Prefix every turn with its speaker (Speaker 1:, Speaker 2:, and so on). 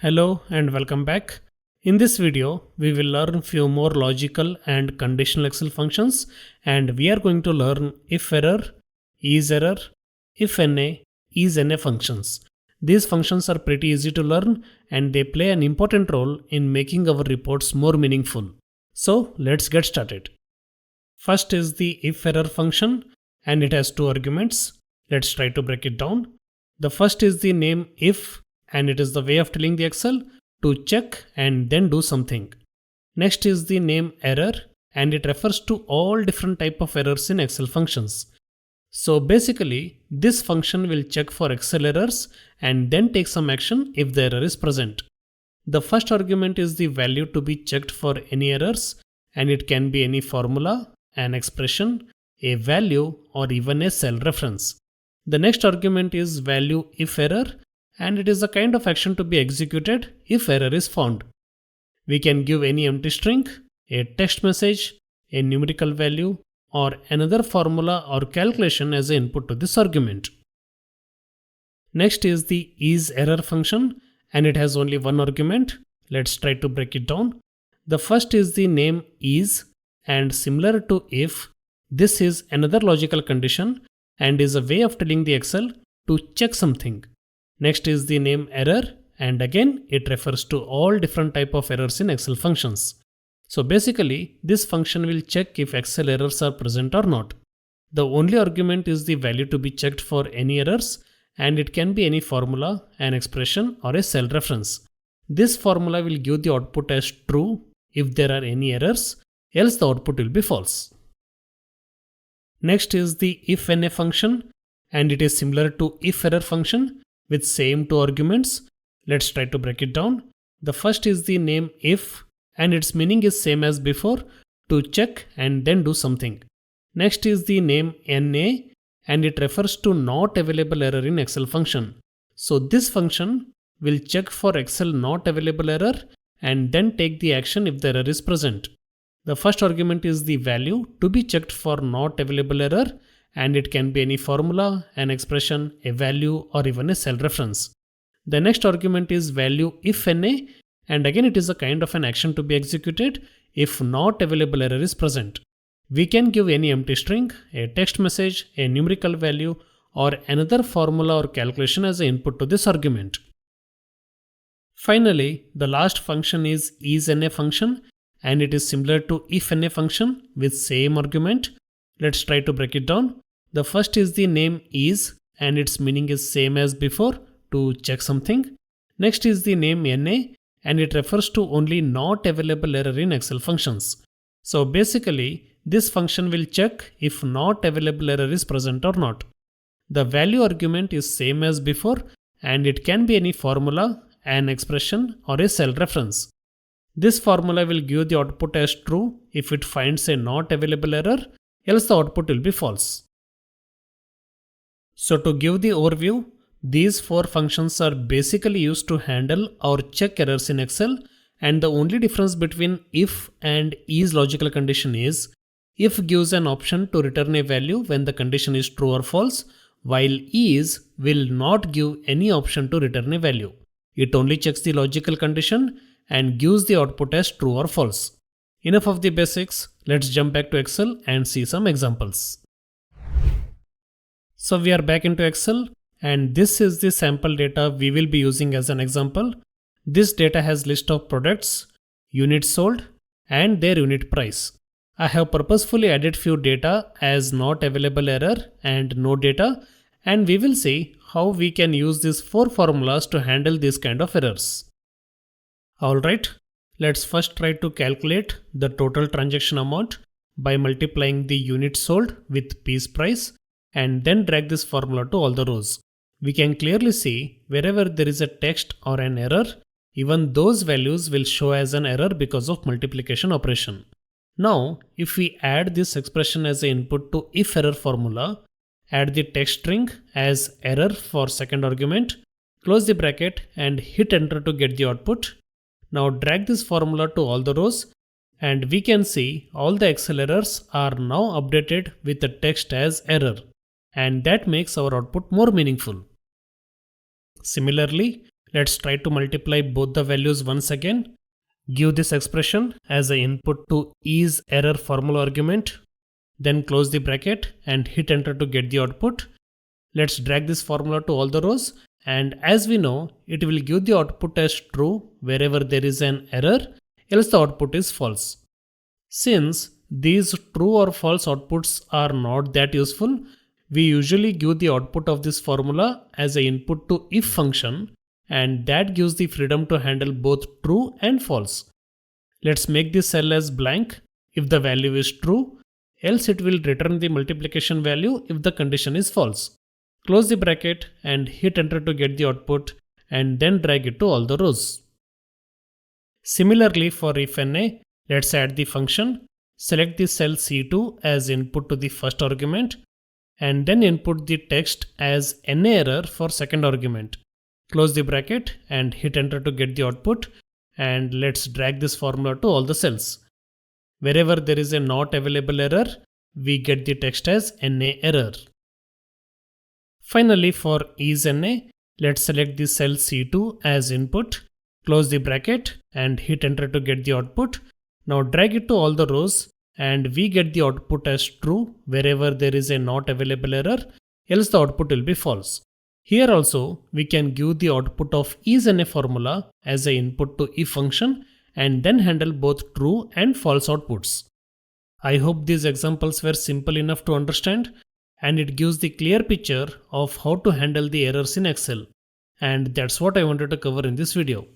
Speaker 1: Hello and welcome back. In this video, we will learn few more logical and conditional Excel functions, and we are going to learn IFERROR, ISERROR, IFNA, ISNA functions. These functions are pretty easy to learn and they play an important role in making our reports more meaningful. So let's get started. First is the IFERROR function and it has two arguments. Let's try to break it down. The first is the name if, and it is the way of telling the Excel to check and then do something. Next is the name error and it refers to all different type of errors in Excel functions. So basically this function will check for Excel errors and then take some action if the error is present. The first argument is the value to be checked for any errors, and it can be any formula, an expression, a value, or even a cell reference. The next argument is value if error, and it is a kind of action to be executed if error is found. We can give any empty string, a text message, a numerical value, or another formula or calculation as an input to this argument. Next is the ISERROR function, and it has only one argument. Let's try to break it down. The first is the name is, and similar to if, this is another logical condition and is a way of telling the Excel to check something. Next is the name error, and again it refers to all different type of errors in Excel functions. So basically this function will check if Excel errors are present or not. The only argument is the value to be checked for any errors, and it can be any formula, an expression, or a cell reference. This formula will give the output as true if there are any errors, else the output will be false. Next is the IFNA function, and it is similar to IFERROR function with same two arguments. Let's try to break it down. The first is the name if, and its meaning is same as before, to check and then do something. Next is the name NA, and it refers to not available error in Excel function. So this function will check for Excel not available error and then take the action if the error is present. The first argument is the value to be checked for not available error, and it can be any formula, an expression, a value, or even a cell reference. The next argument is value if NA, and again it is a kind of an action to be executed if not available error is present. We can give any empty string, a text message, a numerical value, or another formula or calculation as an input to this argument. Finally, the last function is ISNA function, and it is similar to IFNA function with same argument. Let's try to break it down. The first is the name is, and its meaning is same as before, to check something. Next is the name NA, and it refers to only not available error in Excel functions. So basically this function will check if not available error is present or not. The value argument is same as before, and it can be any formula, an expression, or a cell reference. This formula will give the output as true if it finds a not available error, else the output will be false. So to give the overview, these four functions are basically used to handle or check errors in Excel, and the only difference between if and is logical condition is if gives an option to return a value when the condition is true or false, while is will not give any option to return a value. It only checks the logical condition and gives the output as true or false. Enough of the basics, let's jump back to Excel and see some examples. So we are back into Excel, and this is the sample data we will be using as an example. This data has list of products, units sold, and their unit price. I have purposefully added few data as not available error and no data, and we will see how we can use these four formulas to handle these kind of errors. Alright, let's first try to calculate the total transaction amount by multiplying the units sold with piece price, and then drag this formula to all the rows. We can clearly see wherever there is a text or an error, even those values will show as an error because of multiplication operation. Now, if we add this expression as an input to IFERROR formula, add the text string as error for second argument, close the bracket and hit enter to get the output. Now drag this formula to all the rows, and we can see all the Excel errors are now updated with the text as error, and that makes our output more meaningful. Similarly, Let's try to multiply both the values once again. Give this expression as an input to ISERROR formula argument. Then close the bracket and hit enter to get the output. Let's drag this formula to all the rows, and as we know, it will give the output as true wherever there is an error, else the output is false. Since these true or false outputs are not that useful, we usually give the output of this formula as an input to if function, and that gives the freedom to handle both true and false. Let's make this cell as blank if the value is true, else it will return the multiplication value if the condition is false. Close the bracket and hit enter to get the output, and then drag it to all the rows. Similarly for IFNA, let's add the function. Select the cell C2 as input to the first argument, and then input the text as NA error for second argument. Close the bracket and hit enter to get the output, and let's drag this formula to all the cells. Wherever there is a not available error, we get the text as NA error. Finally for ISNA, let's select the cell C2 as input, close the bracket and hit enter to get the output. Now drag it to all the rows, and we get the output as true wherever there is a not available error, else the output will be false. Here also we can give the output of ISNA formula as an input to if function and then handle both true and false outputs. I hope these examples were simple enough to understand, and it gives the clear picture of how to handle the errors in Excel. And that's what I wanted to cover in this video.